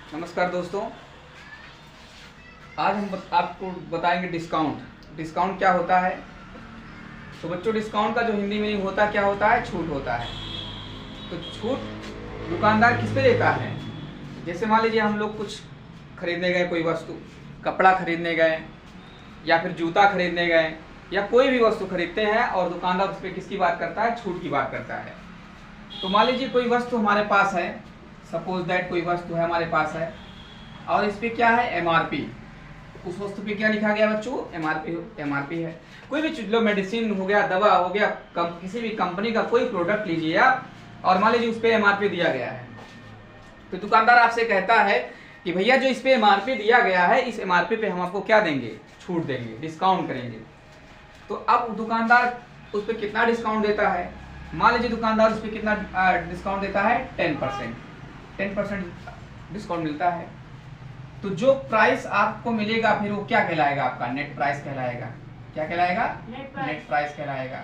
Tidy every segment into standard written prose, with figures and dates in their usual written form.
नमस्कार दोस्तों, आज हम आपको बताएंगे डिस्काउंट। डिस्काउंट क्या होता है। तो बच्चों, डिस्काउंट का जो हिंदी मीनिंग होता है क्या होता है, छूट होता है। तो छूट दुकानदार किस पे देता है। जैसे मान लीजिए हम लोग कुछ खरीदने गए, कोई वस्तु, कपड़ा खरीदने गए या फिर जूता खरीदने गए या कोई भी वस्तु खरीदते हैं और दुकानदार उस पर किसकी बात करता है, छूट की बात करता है। तो मान लीजिए कोई वस्तु हमारे पास है, सपोज दैट कोई वस्तु है हमारे पास है और इस पे क्या है, एमआरपी। उस वस्तु पे क्या लिखा गया बच्चों, एमआरपी है। कोई भी चीज लो, मेडिसिन हो गया, दवा हो गया, किसी भी कंपनी का कोई प्रोडक्ट लीजिए आप और मान लीजिए उस पे एमआरपी दिया गया है। तो दुकानदार आपसे कहता है कि भैया जो इस पे एमआरपी दिया गया है, इस एमआरपी पे हम आपको क्या देंगे, छूट देंगे, डिस्काउंट करेंगे। तो अब दुकानदार उस पर कितना डिस्काउंट देता है। मान लीजिए दुकानदार उस पर कितना डिस्काउंट देता है, 10% डिस्काउंट मिलता है। तो जो प्राइस आपको मिलेगा फिर वो क्या कहलाएगा, आपका नेट प्राइस कहलाएगा। क्या कहलाएगा, नेट प्राइस कहलाएगा।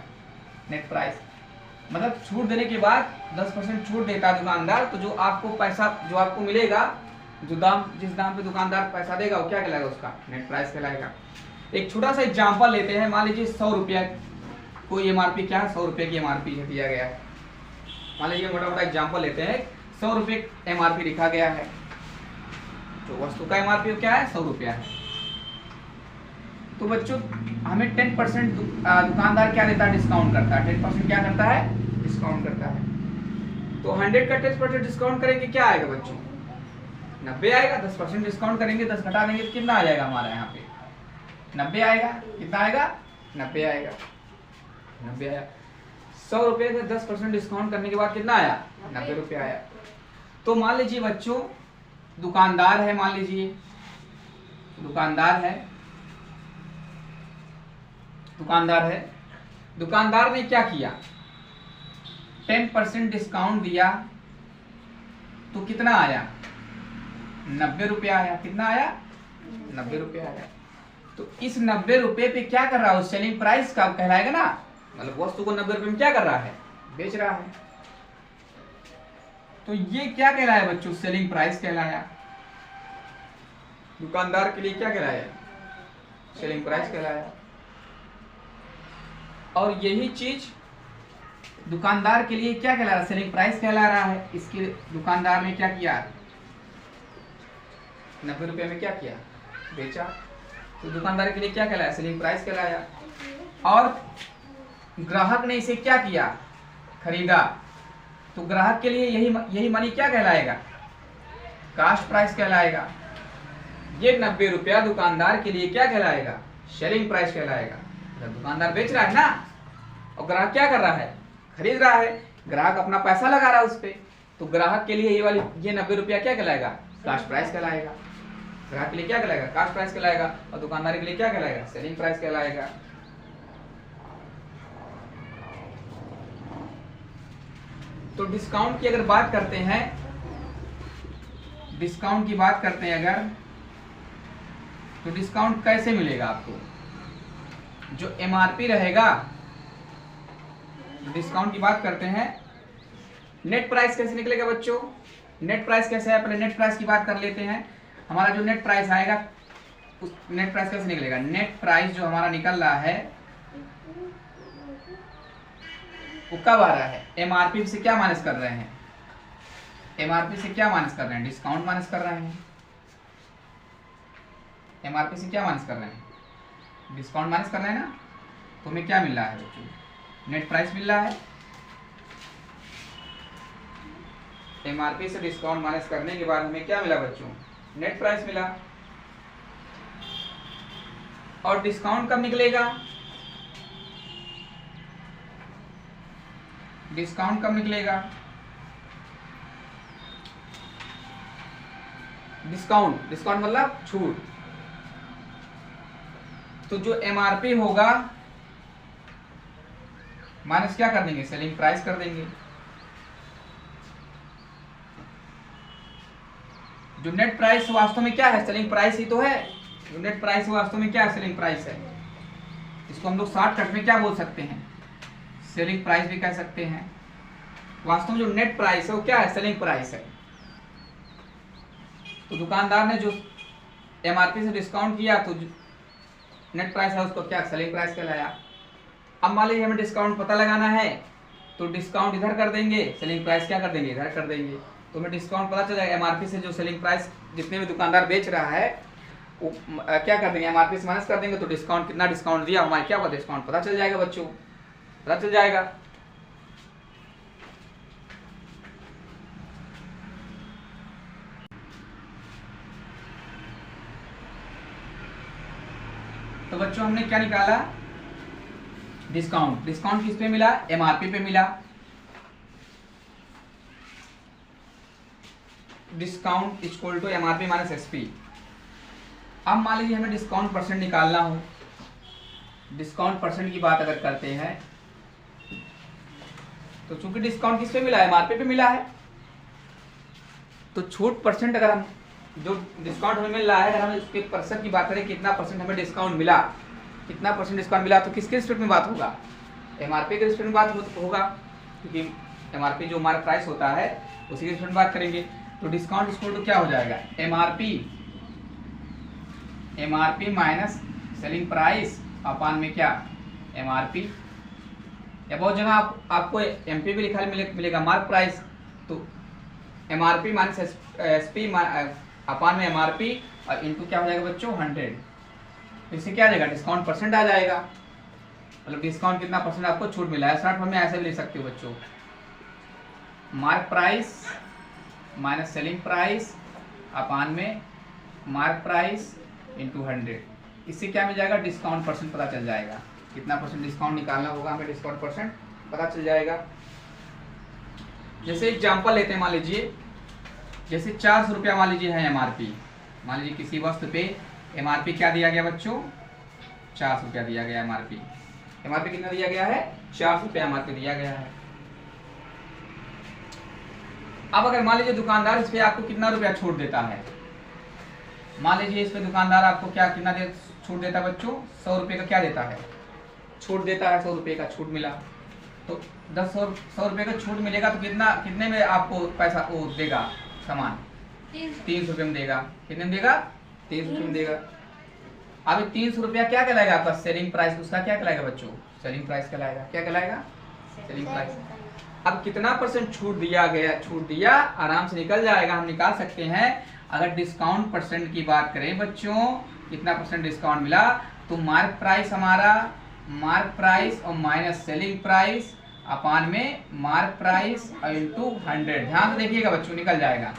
नेट प्राइस मतलब छूट देने के बाद 10% छूट देता है दुकानदार। तो जो आपको पैसा जो आपको मिलेगा, जो दाम, जिस दाम पे दुकानदार पैसा देगा वो क्या कहलाएगा, उसका नेट प्राइस कहलाएगा। एक छोटा सा एग्जाम्पल लेते हैं। मान लीजिए 100 रुपया कोई एमआरपी, क्या 100 रुपये की एमआरपी दिया गया है। मान लीजिए मोटा मोटा एग्जाम्पल लेते हैं, 100 रुपये एमआरपी लिखा गया है। तो वस्तु का एमआरपी क्या है, 100 रुपया है। तो बच्चों हमें 10% दुकानदार क्या देता है, डिस्काउंट करता है। 10% क्या करता है, डिस्काउंट करता है। तो 100 का 10% डिस्काउंट करेंगे, क्या आएगा बच्चों, 90 आएगा। 10% डिस्काउंट करेंगे, 10 घटा देंगे तो कितना आ जाएगा हमारा यहाँ पे, 90 आएगा। कितना आएगा, 90 आएगा। 90 आया। 100 रुपये का 10% डिस्काउंट करने के बाद कितना आया, 90 रुपये आया। तो मान लीजिए बच्चों दुकानदार है, मान लीजिए दुकानदार है, दुकानदार ने क्या किया, 10% डिस्काउंट दिया तो कितना आया, 90 रुपये आया। कितना आया, 90 रुपये आया। तो इस 90 रुपये पे क्या कर रहा है, सेलिंग प्राइस का कहलाएगा ना, मतलब वस्तु को 90 रुपये में क्या कर रहा है, बेच रहा है। तो ये क्या कहलाया बच्चों, सेलिंग प्राइस कहलाया। दुकानदार के लिए क्या कहलाया, सेलिंग प्राइस कहलाया। और यही चीज दुकानदार के लिए क्या कहला रहा है, सेलिंग प्राइस कहला रहा है। इसके दुकानदार ने क्या किया, 90 रुपये में क्या किया, बेचा। तो दुकानदार के लिए क्या कहलाया, सेलिंग प्राइस कहलाया। और ग्राहक ने इसे क्या किया, खरीदा। तो ग्राहक के लिए यही मनी क्या कहलाएगा, कास्ट प्राइस कहलाएगा। ये 90 रुपया दुकानदार के लिए क्या कहलाएगा, सेलिंग प्राइस कहलाएगा। जब दुकानदार बेच रहा है ना और ग्राहक क्या कर रहा है, खरीद रहा है, ग्राहक अपना पैसा लगा रहा है उस पर। तो ग्राहक के लिए ये 90 रुपया क्या कहलाएगा, कास्ट प्राइस कहलाएगा। ग्राहक के लिए क्या कहलाएगा, कास्ट प्राइस कहलाएगा। और दुकानदार के लिए क्या कहलाएगा, सेलिंग प्राइस कहलाएगा। तो डिस्काउंट की अगर बात करते हैं, डिस्काउंट की बात करते हैं अगर, तो डिस्काउंट कैसे मिलेगा आपको, जो एमआरपी रहेगा। डिस्काउंट की बात करते हैं, नेट प्राइस कैसे निकलेगा बच्चों, नेट प्राइस कैसे है, पहले नेट प्राइस की बात कर लेते हैं। हमारा जो नेट प्राइस आएगा, उस नेट प्राइस कैसे निकलेगा, नेट प्राइस जो हमारा निकल रहा है वो कब आ रहा है, एमआरपी से क्या माइनस कर रहे हैं, एमआरपी से क्या माइनस कर रहे हैं, डिस्काउंट माइनस कर रहे हैं। एमआरपी से क्या माइनस कर रहे हैं, डिस्काउंट माइनस कर रहे हैं ना। तो हमें क्या मिल रहा है बच्चों, नेट प्राइस मिल रहा है। एमआरपी से डिस्काउंट माइनस करने के बाद हमें क्या मिला बच्चों, नेट प्राइस मिला। और डिस्काउंट कब निकलेगा, डिस्काउंट कब निकलेगा, डिस्काउंट मतलब छूट। तो जो एमआरपी होगा माइनस क्या कर देंगे, सेलिंग प्राइस कर देंगे। जो नेट प्राइस वास्तव में क्या है, सेलिंग प्राइस ही तो है। जो नेट प्राइस वास्तव में क्या है, सेलिंग प्राइस है। इसको हम लोग शॉर्टकट में क्या बोल सकते हैं, सेलिंग प्राइस भी कह सकते हैं। वास्तव में जो नेट प्राइस है वो क्या है, सेलिंग प्राइस है। तो दुकानदार ने जो MRP से डिस्काउंट किया तो नेट प्राइस है उसको क्या सेलिंग प्राइस कहलाया। अब मान लीजिए हमें डिस्काउंट पता लगाना है तो डिस्काउंट इधर कर देंगे, सेलिंग प्राइस क्या कर देंगे, इधर कर देंगे। तो हमें डिस्काउंट पता चल जाएगा। MRP से जो सेलिंग प्राइस जितने भी दुकानदार बेच रहा है वो क्या कर देंगे, MRP से माइनस कर देंगे। तो डिस्काउंट कितना डिस्काउंट दिया हमारे क्या होगा, डिस्काउंट पता चल जाएगा बच्चों, पता चल जाएगा। तो बच्चों हमने क्या निकाला, डिस्काउंट। डिस्काउंट किस पे मिला, MRP पे मिला। Discount equal to MRP minus SP। अब मान लीजिए हमें डिस्काउंट परसेंट निकालना हो। डिस्काउंट परसेंट की बात अगर करते हैं तो चूंकि डिस्काउंट किस पे मिला है, MRP पे मिला है, तो छूट परसेंट अगर हम जो डिस्काउंट हमें मिल रहा है, अगर हम उसके परसेंट की बात करें कितना परसेंट हमें डिस्काउंट मिला, कितना परसेंट डिस्काउंट मिला, तो किसके रिस्पेक्ट में बात होगा, MRP के रिस्पेक्ट में बात होगा, क्योंकि MRP जो हमारा प्राइस होता है उसी के रिस्पेक्ट में बात करेंगे। तो डिस्काउंट इक्वल टू क्या हो जाएगा, MRP minus selling price upon में क्या, MRP। या बहुत जगह आपको MP भी लिखा मिलेगा मार्क प्राइस, तो MRP माइनस SP अपान में MRP और इनटू क्या हो जाएगा बच्चों 100। इससे क्या आ जाएगा, डिस्काउंट परसेंट आ जाएगा, मतलब डिस्काउंट कितना परसेंट आपको छूट मिला है। शॉर्ट फॉर्म में ऐसे भी लिख सकते हो बच्चों, mark price minus selling price upon में मार्क प्राइस इंटू 100। इससे क्या मिल जाएगा, डिस्काउंट परसेंट पता चल जाएगा, कितना परसेंट डिस्काउंट निकालना होगा हमें, डिस्काउंट परसेंट पता चल जाएगा। जैसे एग्जांपल लेते हैं, मान लीजिए जैसे 400 रुपया मान लीजिए है MRP। मान लीजिए किसी वस्तु पे MRP क्या दिया गया बच्चों, 400 रुपया दिया गया MRP। MRP कितना दिया गया है, 400 रुपया MRP दिया गया है। अब अगर मान लीजिए दुकानदार इस पे आपको कितना रुपया छूट देता है, मान लीजिए इस पे दुकानदार आपको क्या कितना छूट देता है बच्चों, 100 रुपये का क्या देता है, छूट देता है, 100 रुपये का छूट मिला। तो 100 रुपये का छूट मिलेगा तो कितने में आपको पैसा वो देगा, सामान 300 रुपये में देगा। कितने में देगा, 300 रुपये में देगा। अब 300 रुपया क्या कहलाएगा आपका, सेलिंग प्राइस, उसका क्या कहलाएगा बच्चों, सेलिंग प्राइस कहलाएगा। क्या कहलाएगा, सेलिंग प्राइस। अब कितना परसेंट छूट दिया गया, छूट दिया आराम से निकल जाएगा, हम निकाल सकते हैं। अगर डिस्काउंट परसेंट की बात करें बच्चों, कितना परसेंट डिस्काउंट मिला, तो मार्क प्राइस हमारा, मार्क प्राइस और माइनस सेलिंग प्राइस अपान में मार्क प्राइस इंटू 100। ध्यान से देखिएगा बच्चों, निकल जाएगा।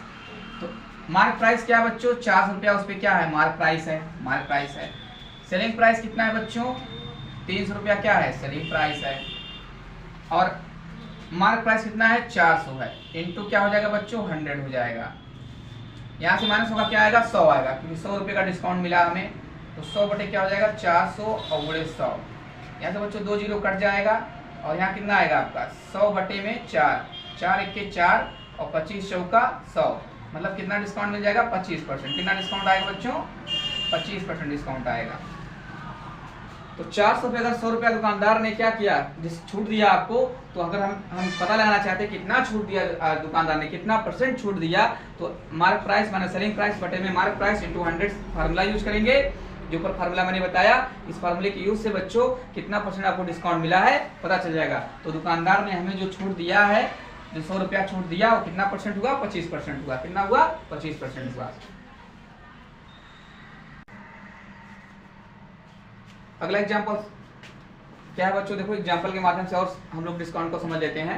तो मार्क प्राइस क्या है बच्चों, 400 रुपया, उस पर क्या है, मार्क प्राइस है, मार्क प्राइस है। सेलिंग प्राइस कितना है बच्चों, 300 रुपया क्या है, सेलिंग प्राइस है। और मार्क प्राइस कितना है, 400 है, इनटू क्या हो जाएगा बच्चों, 100 हो जाएगा। यहाँ से माइनस होगा, क्या आएगा, 100 आएगा, क्योंकि 100 रुपये का डिस्काउंट मिला हमें। तो 100 बटे क्या हो जाएगा, 400 और बड़े 100। यहाँ से बच्चों 2 जीरो कट जाएगा और यहाँ कितना आएगा आपका, 100 बटे में 4, 4 1 4 और 25 चौका 100, मतलब कितना डिस्काउंट मिल जाएगा, 25%। कितना डिस्काउंट आएगा बच्चों, 25% डिस्काउंट आएगा। तो 400 पे अगर 100 रुपया दुकानदार ने क्या किया, जिस छूट दिया आपको, तो अगर हम पता लगाना चाहते हैं कितना छूट दिया दुकानदार ने, कितना परसेंट छूट दिया, तो mark price minus selling price बटे में mark price into 100 formula use करेंगे। जो ऊपर फार्मूला मैंने बताया, इस फार्मूले के यूज से बच्चों कितना परसेंट आपको डिस्काउंट मिला है पता चल जाएगा। तो दुकानदार ने हमें जो छूट दिया है, जो 100 रुपया छूट दिया, वो कितना परसेंट हुआ, 25% हुआ। कितना हुआ, 25% हुआ। अगला एग्जांपल क्या है बच्चों, देखो एग्जांपल के माध्यम से और हम लोग डिस्काउंट को समझ लेते हैं।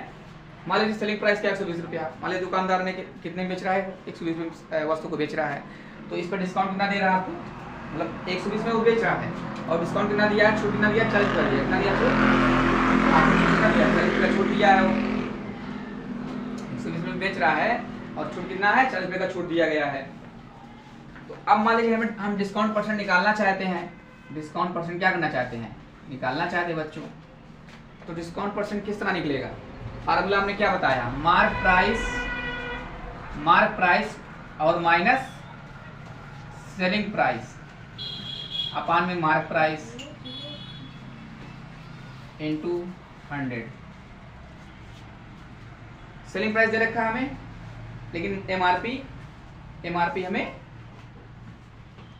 मान लीजिए सेलिंग प्राइस क्या 120 रुपया, मान लीजिए दुकानदार ने कितने में बेच रहा है, 120 में वस्तु को बेच रहा है। तो इस पर डिस्काउंट कितना दे रहा है आपको, मतलब 120 में वो बेच रहा है, और डिस्काउंट कितना दिया है, छूट कितना दिया, 40 रुपया दिया। कितना दिया छूट, कितना दिया, 40 रुपया छूट दिया है। वो 120 में बेच रहा है और छूट कितना है, 40 रुपये का छूट दिया गया है। तो अब मान लीजिए हम डिस्काउंट परसेंट निकालना चाहते हैं, डिस्काउंट परसेंट क्या करना चाहते हैं, निकालना चाहते हैं बच्चों। तो डिस्काउंट परसेंट किस तरह निकलेगा, फार्मूला हमने क्या बताया, मार्क प्राइस और माइनस सेलिंग प्राइस अपान में mark price into 100। Selling price दे रखा है हमें, लेकिन एमआरपी हमें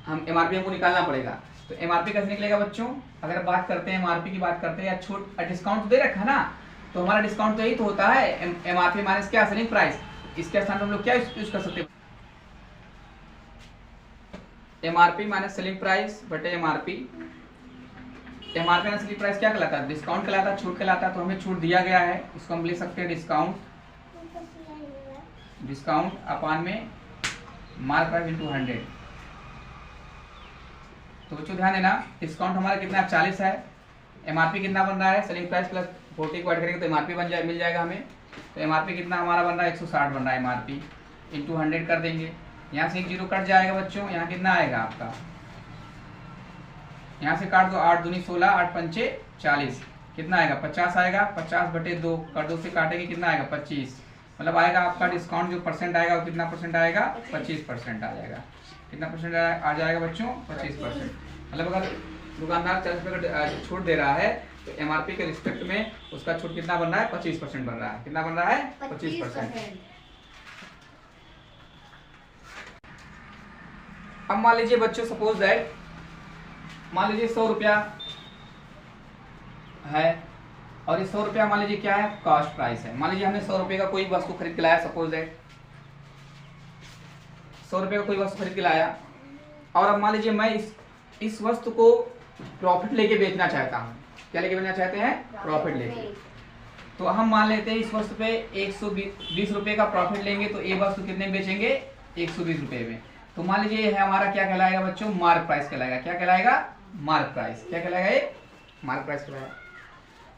हम एमआरपी हमको निकालना पड़ेगा। तो एमआरपी कैसे निकलेगा बच्चों? अगर बात करते हैं एमआरपी की बात करते हैं या छूट डिस्काउंट तो दे रखा है ना, तो हमारा डिस्काउंट तो यही तो होता है एमआरपी माइनस क्या सेलिंग प्राइस। इसके स्थान पर हम लोग क्या यूज कर सकते हैं? एमआरपी माइनस सेलिंग प्राइस बटे MRP. MRP minus selling price क्या कहलाता है? डिस्काउंट कहलाता है, छूट कहलाता है। तो हमें छूट दिया गया है, इसको हम लिख सकते हैं डिस्काउंट अपान में मार्क प्राइस इंटू 100। तो बच्चों ध्यान देना, डिस्काउंट हमारा कितना 40 है, एमआरपी कितना बन रहा है, सेलिंग प्राइस प्लस 40 को ऐड करेंगे तो एमआरपी मिल जाएगा हमें। तो एमआरपी कितना हमारा बन रहा है 160 बन रहा है एमआरपी, इंटू 100 कर देंगे। यहाँ से एक जीरो कट जाएगा बच्चों, यहाँ कितना आएगा आपका, यहाँ से काट दो, 8 दूनी 16, 8 पंचे 40, कितना आएगा 50 आएगा। 50 बटे 2 कर 2 से काटेंगे, कितना आएगा 25। मतलब आएगा आपका डिस्काउंट जो परसेंट आएगा वो कितना परसेंट आएगा? 25% आ जाएगा। कितना परसेंट आ जाएगा बच्चों? 25%। मतलब अगर दुकानदार 40 रुपये का छूट दे रहा है तो एमआरपी के रिस्पेक्ट में उसका छूट कितना बन रहा है? 25% बन रहा है। कितना बन रहा है? 25%। अब मान लीजिए बच्चों, सपोज दैट मान लीजिए 100 रुपया है और ये 100 रुपया मान लीजिए क्या है? कॉस्ट प्राइस है। मान लीजिए हमने 100 रुपये का कोई वस्तु खरीद के लाया, सपोज दैट 100 रुपये का कोई वस्तु खरीद के लाया और अब मान लीजिए मैं इस वस्तु को प्रॉफिट लेके बेचना चाहता हूँ। क्या लेके बेचना चाहते हैं? प्रॉफिट लेके। तो हम मान लेते हैं इस वस्तु पे 120 रुपये का प्रॉफिट लेंगे, तो ये वस्तु कितने में बेचेंगे? 120 रुपये में। तो मान लीजिए ये है हमारा क्या कहलाएगा बच्चों? मार्क प्राइस कहलाएगा। क्या कहलाएगा? Mark price. क्या कहलाएगा ये? मार्क प्राइस कहलाएगा।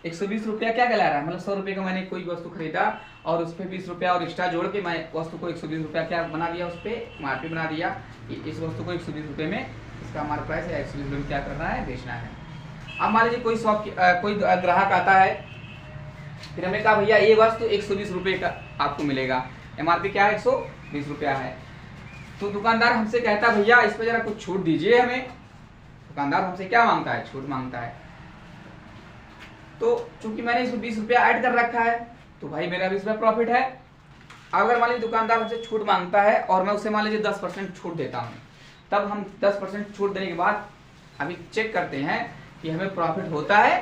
120 रुपया क्या कहला रहा है? मतलब 100 रुपये का मैंने कोई वस्तु खरीदा और उस पर 20 रुपया और एक्स्ट्रा जोड़ के मैं वस्तु को 120 रुपया क्या बना दिया? उस पर एमआरपी बना दिया। इस वस्तु को 120 रुपये में इसका मार्क प्राइस है, 120 रुपये में क्या करना है? बेचना है। अब मान लीजिए कोई ग्राहक आता है, फिर हमने कहा भैया ये वस्तु 120 रुपये का आपको मिलेगा, एमआरपी क्या है? 120 रुपया है। तो दुकानदार हमसे कहता है भैया इस पर जरा कुछ छूट दीजिए हमें। दुकानदार हमसे क्या मांगता है? छूट मांगता है। तो चूंकि मैंने इसमें 20 रुपया ऐड कर रखा है तो भाई मेरा 20 रुपया प्रॉफिट है। अगर मान लीजिए दुकानदार हमसे छूट मांगता है और मैं उसे मान लीजिए 10% छूट देता हूँ, तब हम 10% छूट देने के बाद अभी चेक करते हैं कि हमें प्रॉफिट होता है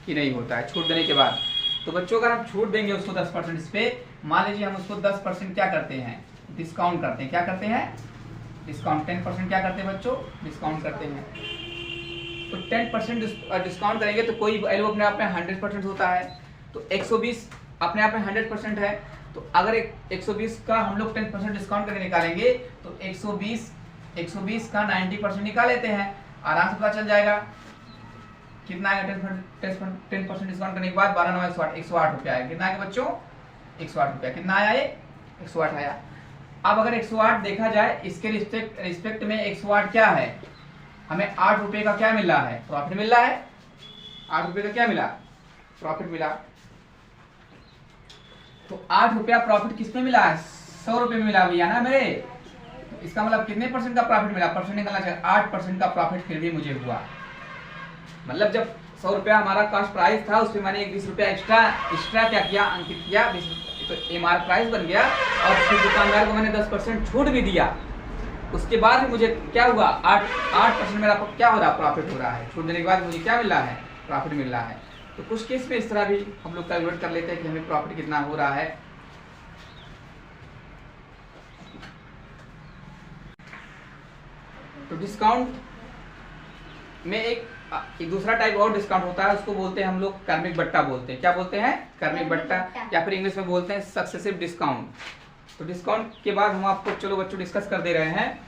कि नहीं होता है छूट देने के बाद। तो बच्चों अगर हम छूट देंगे उसको 10% इस पर, मान लीजिए हम उसको 10% क्या करते हैं? डिस्काउंट करते हैं। क्या करते हैं? डिस्काउंट। 10% क्या करते हैं बच्चों? डिस्काउंट करते हैं। तो 10% डिस्काउंट करेंगे तो कोई वैल्यू अपने आप में 100% होता है। तो 120 अपने आप में 100% है। तो अगर 120 का हम लोग 10% डिस्काउंट करके निकालेंगे तो 120 का 90% निकाल लेते हैं, आराम से पता चल जाएगा कितना आएगा। 10% डिस्काउंट करने के बाद 12 9 108 रुपया आएगा। कितना आएगा बच्चों? 108 रुपया। कितना आया ये? 108 आया। अब अगर 108 देखा जाए, इसके रिस्पेक्ट में 108 क्या है? हमें 8 रुपये का क्या मिल रहा है? प्रॉफिट मिल रहा है। 8 रुपये का क्या मिला? प्रॉफिट मिला। तो 8 रुपया प्रॉफिट किस में मिला है? 100 रुपये में मिला भैया ना मेरे। इसका मतलब कितने परसेंट का प्रॉफिट मिला? परसेंट निकालना चाहिए। 8% का प्रॉफिट फिर भी मुझे हुआ। मतलब जब 100 रुपया हमारा कॉस्ट प्राइस था, उस पर मैंने 20 रुपया एक्स्ट्रा क्या किया? अंकित किया। तो एमआर प्राइस बन गया और फिर दुकानदार को मैंने 10% छूट भी दिया। उसके बाद भी मुझे क्या हुआ? 8% मेरा क्या हो रहा? प्रॉफिट हो रहा है। छूट देने के बाद मुझे क्या मिल रहा है? प्रॉफिट मिल रहा है। तो कुछ केस में इस तरह भी हम लोग कैलकुलेट कर लेते हैं कि हमें प्रॉफिट कितना हो रहा है। तो डिस्काउंट में एक दूसरा टाइप और डिस्काउंट होता है, उसको बोलते हैं हम लोग कर्मिक बट्टा बोलते हैं। क्या बोलते हैं? कर्मिक बट्टा, या फिर इंग्लिश में बोलते हैं सक्सेसिव डिस्काउंट। तो डिस्काउंट के बाद हम आपको चलो बच्चों डिस्कस कर दे रहे हैं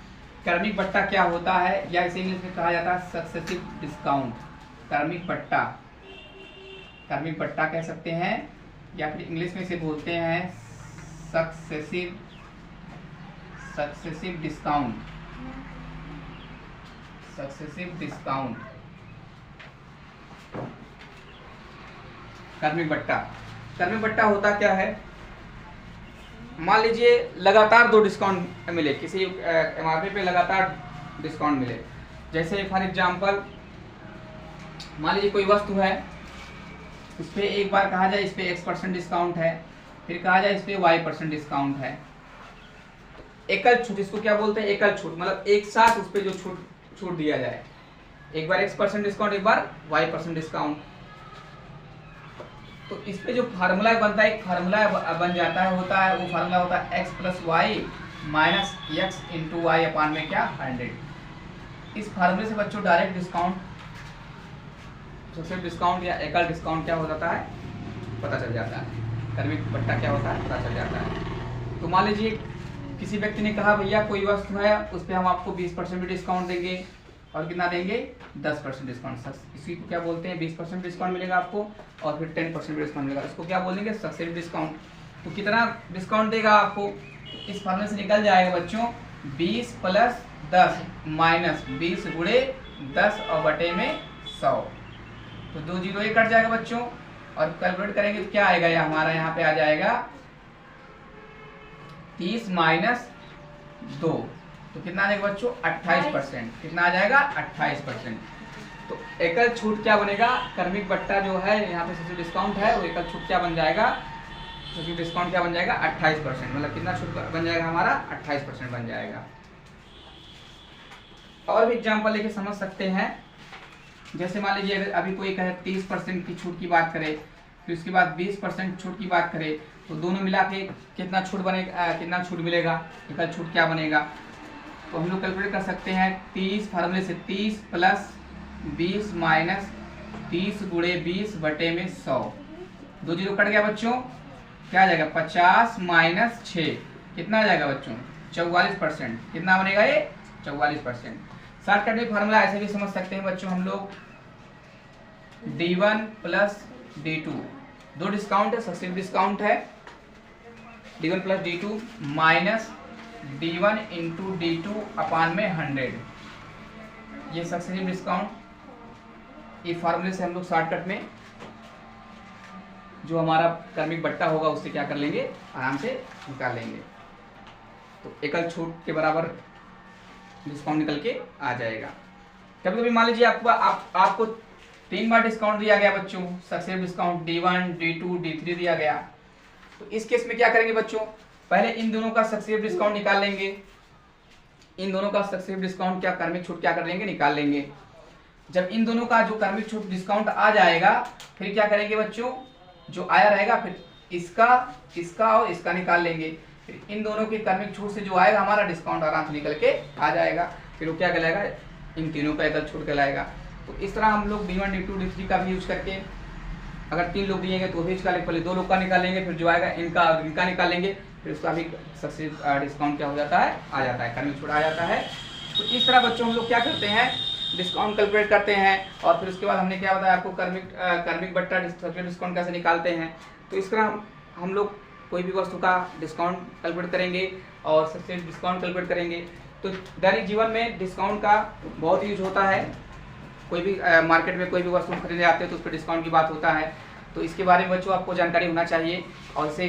कर्मिक बट्टा क्या होता है, या इसे इंग्लिश में कहा जाता है सक्सेसिव डिस्काउंट। कर्मिक बट्टा कह सकते हैं, या फिर इंग्लिश में इसे बोलते हैं सक्सेसिव डिस्काउंट। सक्सेसिव डिस्काउंट, कर्मिक बट्टा होता क्या है? मान लीजिए लगातार 2 डिस्काउंट मिले, किसी एमआरपी पे लगातार डिस्काउंट मिले। जैसे फॉर एग्जांपल मान लीजिए कोई वस्तु है, उस पर एक बार कहा जाए इस पे X% डिस्काउंट है, फिर कहा जाए इस पे Y% डिस्काउंट है। एकल छूट, इसको क्या बोलते हैं? एकल छूट। मतलब एक साथ उस पर जो छूट दिया जाए, एक बार x% डिस्काउंट, एक बार y% डिस्काउंट। तो इस पे जो फार्मूला बनता है, एक फार्मूला बन जाता है, होता है वो फार्मूला होता है x + y - x × y अपान में क्या 100। इस फार्मूले से बच्चों डायरेक्ट डिस्काउंट, सक्सेसिव डिस्काउंट या एकल डिस्काउंट क्या हो जाता है पता चल जाता है, क्रमिक बट्टा क्या होता है पता चल जाता है। तो मान लीजिए किसी व्यक्ति ने कहा भैया कोई वस्तु है उस पर हम आपको 20% भी डिस्काउंट देंगे और कितना देंगे 10% डिस्काउंट। इसी को क्या बोलते हैं, 20% डिस्काउंट मिलेगा आपको और फिर 10% भी डिस्काउंट मिलेगा, इसको क्या बोलेंगे सक्सेसिव डिस्काउंट। तो कितना डिस्काउंट देगा आपको, इस फार्मूले से निकल जाएगा बच्चों 20 + 10 - 20 × 10 और बटे में 100। तो 2 0 ये कट जाएगा बच्चों और कैलकुलेट करेंगे तो क्या आएगा, ये हमारा यहाँ पे आ जाएगा 30 - 2, तो कितना आ जाएगा बच्चों 28%। कितना आ जाएगा 28%। तो एकल छूट क्या बनेगा, क्रमिक बट्टा जो है यहाँ पे सबसे डिस्काउंट है वो एकल छूट क्या बन जाएगा, सबसे डिस्काउंट क्या बन जाएगा 28%। मतलब कितना छूट बन जाएगा हमारा 28% बन जाएगा। और भी एग्जाम्पल लेके समझ सकते हैं, जैसे मान लीजिए अभी कोई कहे 30% की छूट की बात करे, फिर उसके बाद 20% छूट की बात करे, तो दोनों मिला के कितना छूट बनेगा, कितना छूट मिलेगा, एकल छूट क्या बनेगा। तो हम लोग कैलकुलेट कर सकते हैं 30 फार्मूले से 30 + 20 - 30 × 20 बटे में 100। 2 0 कट गया बच्चों, क्या आ जाएगा 50 - 6, कितना आ जाएगा बच्चों 44%। कितना बनेगा ये 44%। शॉर्टकट में फार्मूला ऐसे भी समझ सकते हैं बच्चों हम लोग, D1 + D2, दो डिस्काउंट है, सक्सेसिव डिस्काउंट है, D1 + D2 - D1 × D2 अपान में 100, ये सक्सेसिव डिस्काउंट। ये फार्मूले से हम लोग शॉर्टकट में जो हमारा क्रमिक बट्टा होगा उससे क्या कर लेंगे, आराम से निकाल लेंगे। तो एकल छूट के बराबर डिस्काउंट निकल के आ जाएगा। कभी कभी मान लीजिए आपको 3 बार डिस्काउंट दिया गया बच्चों, successive discount D1 D2 D3 दिया गया। तो इस केस में क्या करेंगे बच्चों, पहले इन दोनों का सक्सेसिव डिस्काउंट निकाल लेंगे, इन दोनों का सक्सेसिव डिस्काउंट क्या क्रमिक छूट क्या कर लेंगे निकाल लेंगे। जब इन दोनों का जो क्रमिक छूट डिस्काउंट आ जाएगा फिर क्या करेंगे बच्चों, जो आया रहेगा फिर इसका और इसका निकाल लेंगे, फिर इन दोनों की क्रमिक छूट से जो आएगा हमारा डिस्काउंट आराम से निकल के आ जाएगा, फिर वो क्या कहलाएगा इन तीनों का एकल छूट कहलाएगा। तो इस तरह हम लोग D1 D2 D3 का भी यूज करके, अगर 3 लोग दिएंगे तो भी निकालेंगे, पहले 2 लोग का निकालेंगे, फिर जो आएगा इनका निकालेंगे, फिर उसका भी सक्सेसिव डिस्काउंट क्या हो जाता है आ जाता है, क्रमिक छूट आ जाता है। तो इस तरह बच्चों हम लोग क्या करते हैं, डिस्काउंट कैलकुलेट करते हैं और फिर उसके बाद हमने क्या बताया आपको क्रमिक बट्टा डिस्काउंट कैसे निकालते हैं। तो इस तरह हम लोग कोई भी वस्तु का डिस्काउंट कैलकुलेट करेंगे और सक्सेसिव डिस्काउंट कैलकुलेट करेंगे। तो दैनिक जीवन में डिस्काउंट का बहुत यूज होता है, कोई भी मार्केट में कोई भी वस्तु खरीदने आते हैं तो उस पर डिस्काउंट की बात होता है। तो इसके बारे में बच्चों आपको जानकारी होना चाहिए और इसे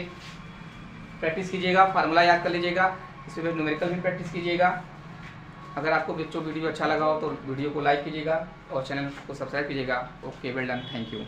प्रैक्टिस कीजिएगा, फार्मूला याद कर लीजिएगा, इस पर न्यूमेरिकल भी प्रैक्टिस कीजिएगा। अगर आपको बच्चों वीडियो अच्छा लगा हो तो वीडियो को लाइक कीजिएगा और चैनल को सब्सक्राइब कीजिएगा। Okay, well done, thank you.